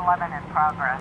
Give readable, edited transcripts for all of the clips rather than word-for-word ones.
9/11 in progress.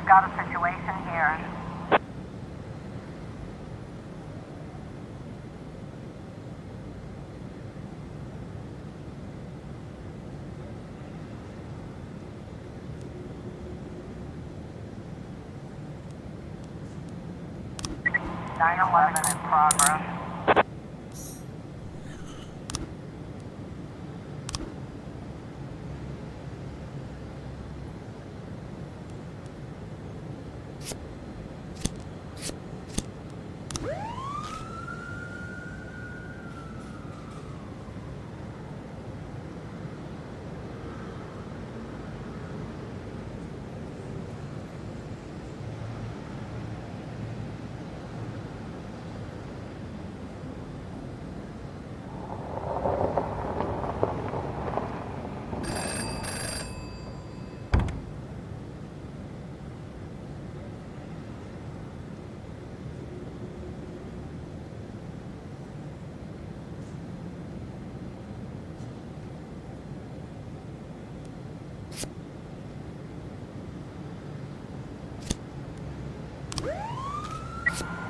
Got a situation here. Nine 11 in progress.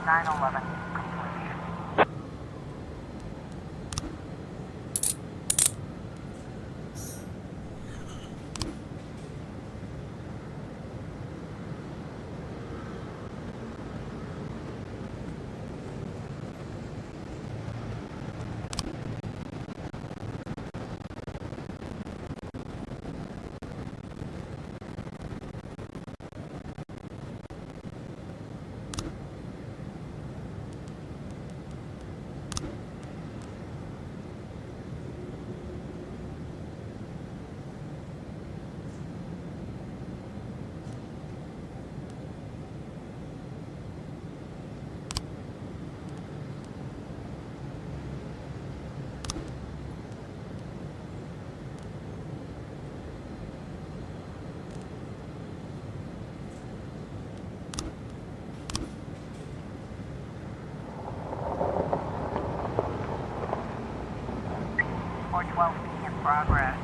Nine 11 complete. 412 in progress.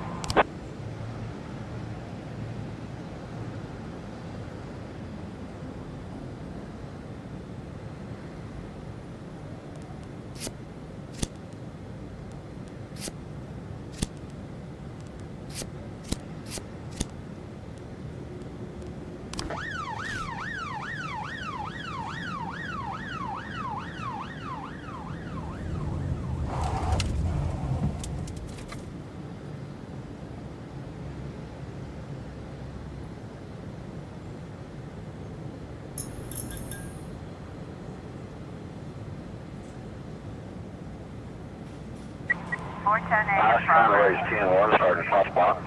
Last time raised 10-1, Sergeant Hotspot.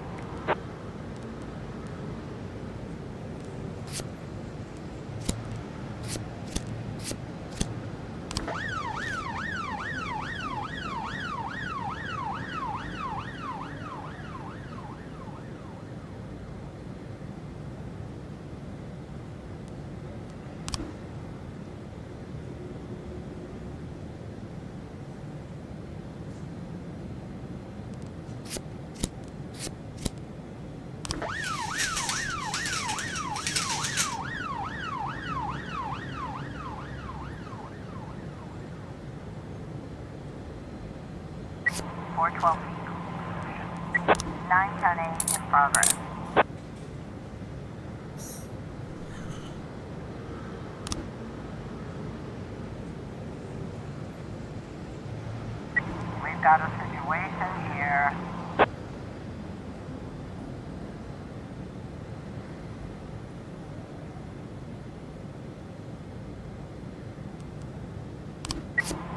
Four 12 910A in progress. We've got a situation here.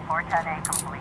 Four 10A complete.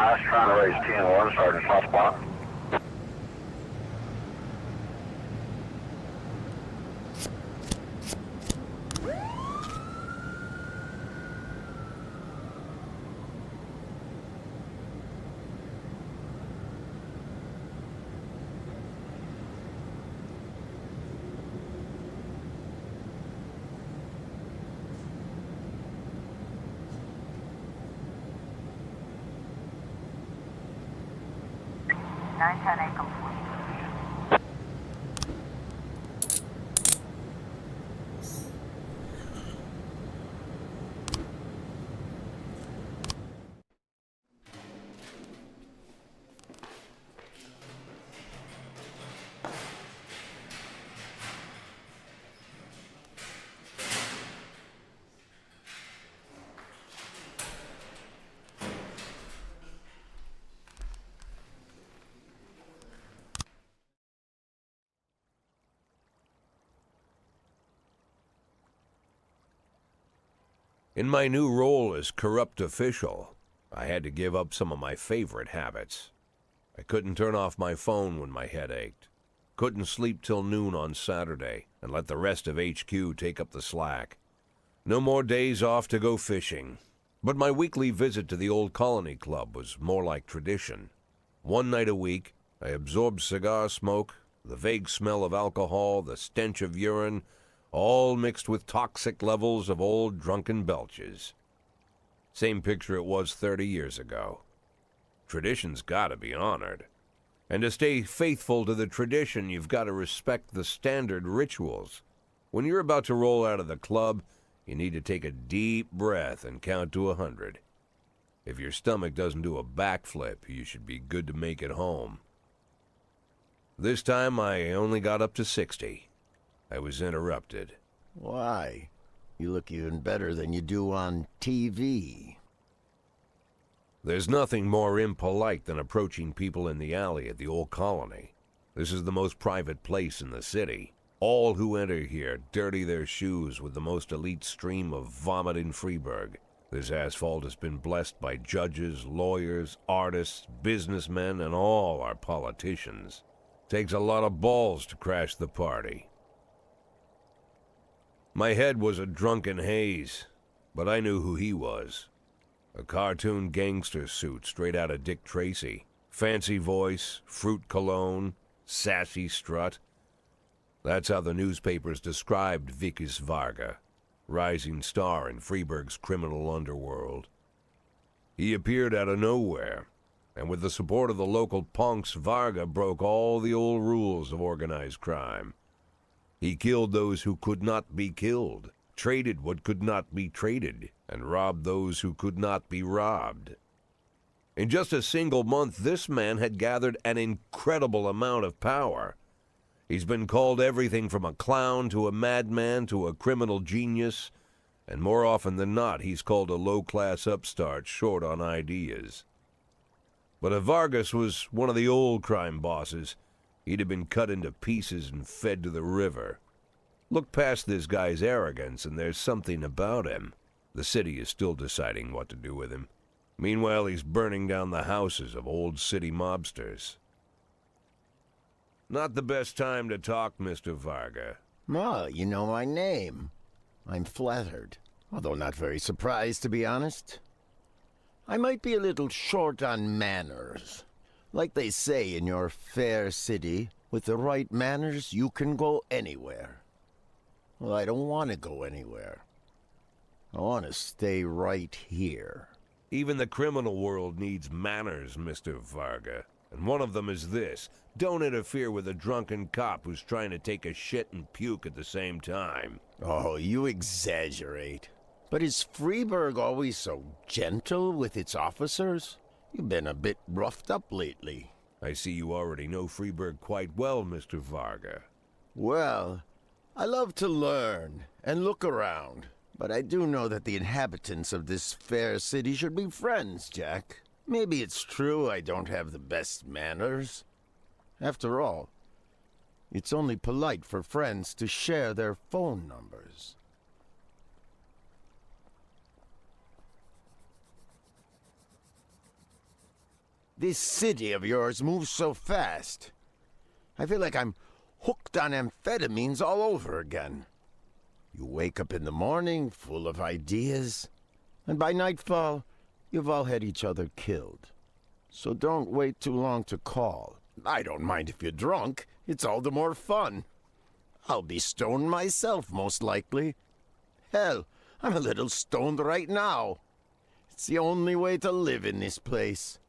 I was trying to raise 10-1, Sergeant Southpaw. Nine ten eight complete. In my new role as corrupt official, I had to give up some of my favorite habits. I couldn't turn off my phone when my head ached. Couldn't sleep till noon on Saturday and let the rest of HQ take up the slack. No more days off to go fishing. But my weekly visit to the old colony club was more like tradition. One night a week, I absorbed cigar smoke, the vague smell of alcohol, the stench of urine, all mixed with toxic levels of old drunken belches. Same picture it was 30 years ago. Tradition's gotta be honored. And to stay faithful to the tradition, you've got to respect the standard rituals. When you're about to roll out of the club, you need to take a deep breath and count to 100. If your stomach doesn't do a backflip, you should be good to make it home. This time I only got up to 60. I was interrupted. Why? You look even better than you do on TV. There's nothing more impolite than approaching people in the alley at the old colony. This is the most private place in the city. All who enter here dirty their shoes with the most elite stream of vomit in Freiburg. This asphalt has been blessed by judges, lawyers, artists, businessmen, and all our politicians. Takes a lot of balls to crash the party. My head was a drunken haze, but I knew who he was. A cartoon gangster suit straight out of Dick Tracy. Fancy voice, fruit cologne, sassy strut. That's how the newspapers described Vickis Varga, rising star in Freiburg's criminal underworld. He appeared out of nowhere, and with the support of the local punks, Varga broke all the old rules of organized crime. He killed those who could not be killed, traded what could not be traded, and robbed those who could not be robbed. In just a single month, this man had gathered an incredible amount of power. He's been called everything from a clown to a madman to a criminal genius, and more often than not, he's called a low-class upstart short on ideas. But if Vargas was one of the old crime bosses, he'd have been cut into pieces and fed to the river. Look past this guy's arrogance, and there's something about him. The city is still deciding what to do with him. Meanwhile, he's burning down the houses of old city mobsters. Not the best time to talk, Mr. Varga. Oh, you know my name. I'm flattered, although not very surprised, to be honest. I might be a little short on manners. Like they say in your fair city, with the right manners, you can go anywhere. Well, I don't want to go anywhere. I want to stay right here. Even the criminal world needs manners, Mr. Varga. And one of them is this: don't interfere with a drunken cop who's trying to take a shit and puke at the same time. Oh, you exaggerate. But is Freiburg always so gentle with its officers? You've been a bit roughed up lately. I see you already know Freiburg quite well, Mr. Varga. Well, I love to learn and look around. But I do know that the inhabitants of this fair city should be friends, Jack. Maybe it's true I don't have the best manners. After all, it's only polite for friends to share their phone numbers. This city of yours moves so fast. I feel like I'm hooked on amphetamines all over again. You wake up in the morning full of ideas, and by nightfall, you've all had each other killed. So don't wait too long to call. I don't mind if you're drunk. It's all the more fun. I'll be stoned myself, most likely. Hell, I'm a little stoned right now. It's the only way to live in this place.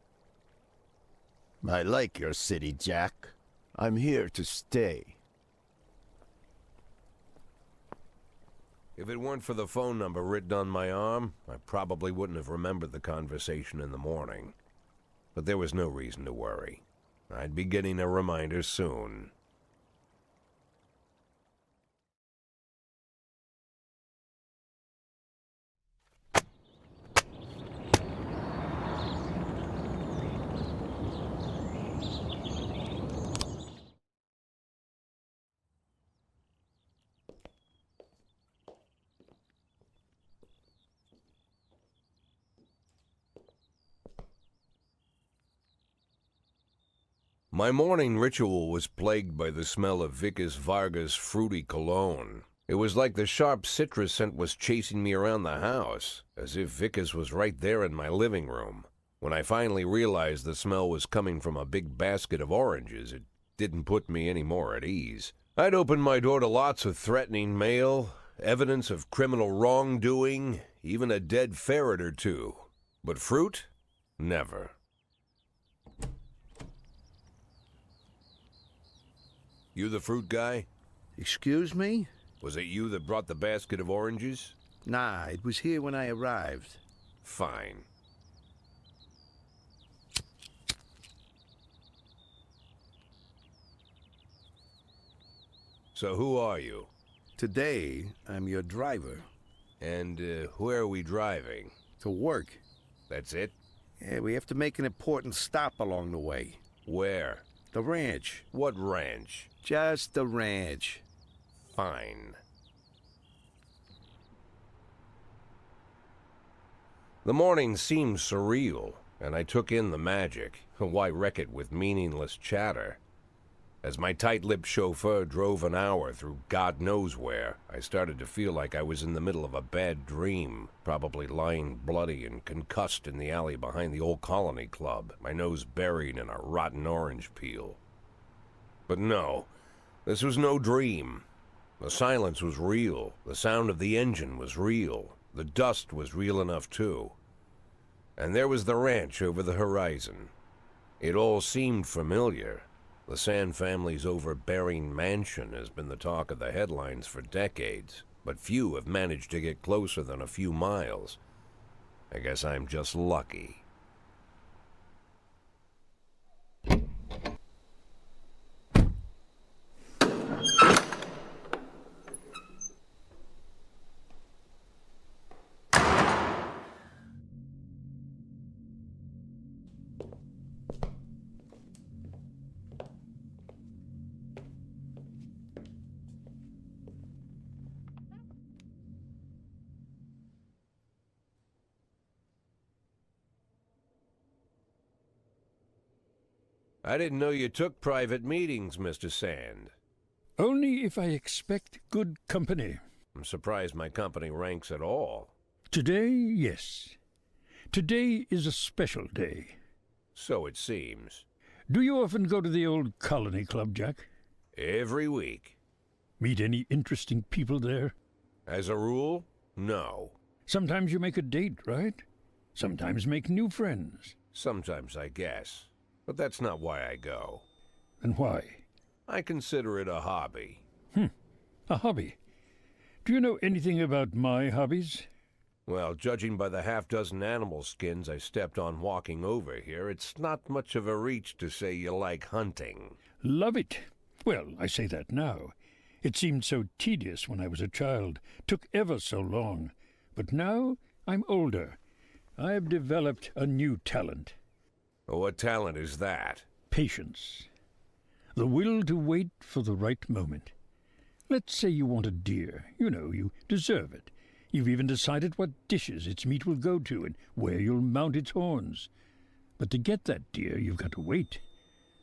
I like your city, Jack. I'm here to stay. If it weren't for the phone number written on my arm, I probably wouldn't have remembered the conversation in the morning. But there was no reason to worry. I'd be getting a reminder soon. My morning ritual was plagued by the smell of Vickers Vargas' fruity cologne. It was like the sharp citrus scent was chasing me around the house, as if Vickers was right there in my living room. When I finally realized the smell was coming from a big basket of oranges, it didn't put me any more at ease. I'd opened my door to lots of threatening mail, evidence of criminal wrongdoing, even a dead ferret or two. But fruit? Never. You the fruit guy? Excuse me? Was it you that brought the basket of oranges? Nah, it was here when I arrived. Fine. So who are you? Today, I'm your driver. And where are we driving? To work. That's it? Yeah, we have to make an important stop along the way. Where? The ranch. What ranch? Just the ranch. Fine. The morning seemed surreal, and I took in the magic. Why wreck it with meaningless chatter? As my tight-lipped chauffeur drove an hour through God knows where, I started to feel like I was in the middle of a bad dream, probably lying bloody and concussed in the alley behind the old Colony Club, my nose buried in a rotten orange peel. But no, this was no dream. The silence was real, the sound of the engine was real, the dust was real enough too. And there was the ranch over the horizon. It all seemed familiar. The Sand family's overbearing mansion has been the talk of the headlines for decades, but few have managed to get closer than a few miles. I guess I'm just lucky. I didn't know you took private meetings, Mr. Sand. Only if I expect good company. I'm surprised my company ranks at all. Today, yes. Today is a special day. So it seems. Do you often go to the old Colony Club, Jack? Every week. Meet any interesting people there? As a rule, no. Sometimes you make a date, right? Sometimes make new friends. Sometimes, I guess. But that's not why I go. And why? I consider it a hobby. A hobby. Do you know anything about my hobbies? Well, judging by the half-dozen animal skins I stepped on walking over here, it's not much of a reach to say you like hunting. Love it. Well, I say that now. It seemed so tedious when I was a child. Took ever so long. But now I'm older. I've developed a new talent. What talent is that? Patience. The will to wait for the right moment. Let's say you want a deer. You know, you deserve it. You've even decided what dishes its meat will go to and where you'll mount its horns. But to get that deer, you've got to wait,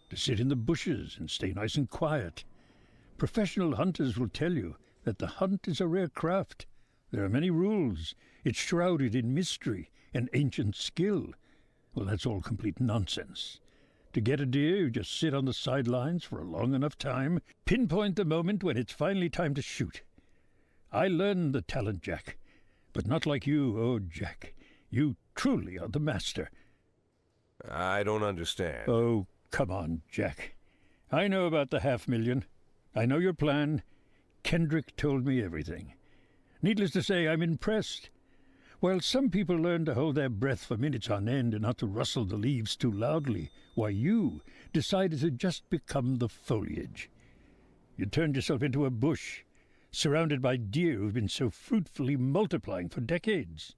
to sit in the bushes and stay nice and quiet. Professional hunters will tell you that the hunt is a rare craft. There are many rules. It's shrouded in mystery and ancient skill. Well, that's all complete nonsense. To get a deer, you just sit on the sidelines for a long enough time, pinpoint the moment when it's finally time to shoot. I learned the talent, Jack, but not like you, oh, Jack. You truly are the master. I don't understand. Oh, come on, Jack. I know about the 500,000. I know your plan. Kendrick told me everything. Needless to say, I'm impressed. While some people learn to hold their breath for minutes on end and not to rustle the leaves too loudly, why you decided to just become the foliage. You turned yourself into a bush, surrounded by deer who've been so fruitfully multiplying for decades.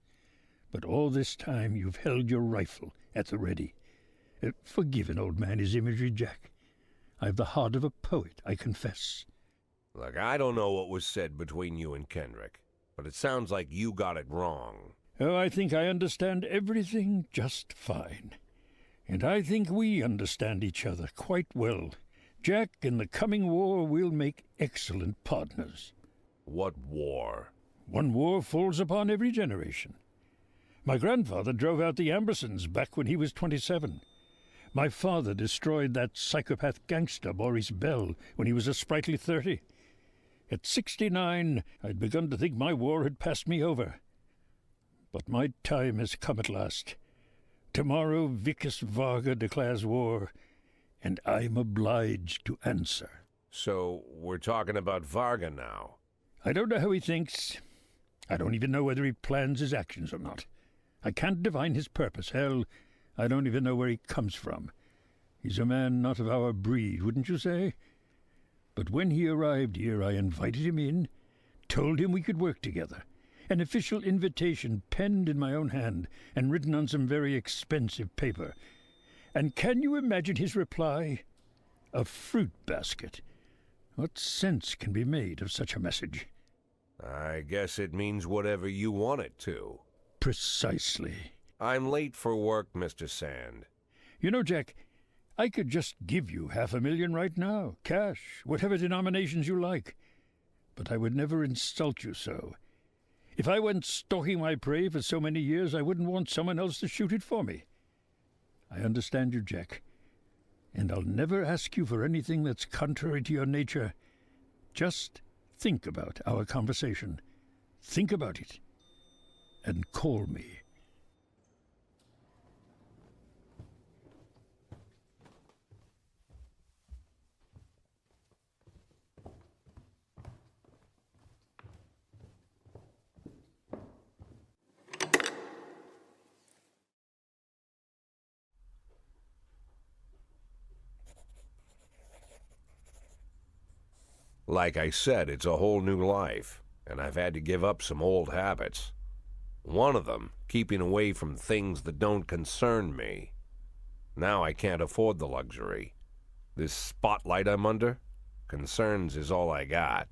But all this time you've held your rifle at the ready. Forgive an old man his imagery, Jack. I've the heart of a poet, I confess. Look, I don't know what was said between you and Kendrick, but it sounds like you got it wrong. Oh, I think I understand everything just fine. And I think we understand each other quite well. Jack, in the coming war, we'll make excellent partners. What war? One war falls upon every generation. My grandfather drove out the Ambersons back when he was 27. My father destroyed that psychopath gangster Maurice Bell when he was a sprightly 30. At 69, I'd begun to think my war had passed me over. But my time has come at last. Tomorrow Vicus Varga declares war, and I'm obliged to answer. So we're talking about Varga now. I don't know how he thinks. I don't even know whether he plans his actions or not. I can't divine his purpose. Hell, I don't even know where he comes from. He's a man not of our breed, wouldn't you say? But when he arrived here, I invited him in, told him we could work together. An official invitation penned in my own hand and written on some very expensive paper. And can you imagine his reply? A fruit basket. What sense can be made of such a message? I guess it means whatever you want it to. Precisely. I'm late for work, Mr. Sand. You know, Jack, I could just give you 500,000 right now, cash, whatever denominations you like. But I would never insult you so. If I went stalking my prey for so many years, I wouldn't want someone else to shoot it for me. I understand you, Jack, and I'll never ask you for anything that's contrary to your nature. Just think about our conversation. Think about it, and call me. Like I said, it's a whole new life, and I've had to give up some old habits. One of them, keeping away from things that don't concern me. Now I can't afford the luxury. This spotlight I'm under, concerns is all I got.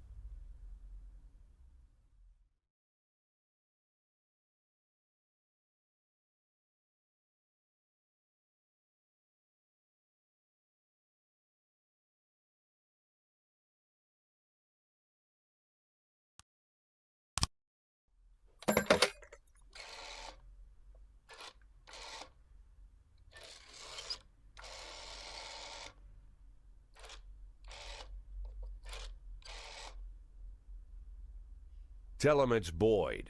Tell him it's Boyd.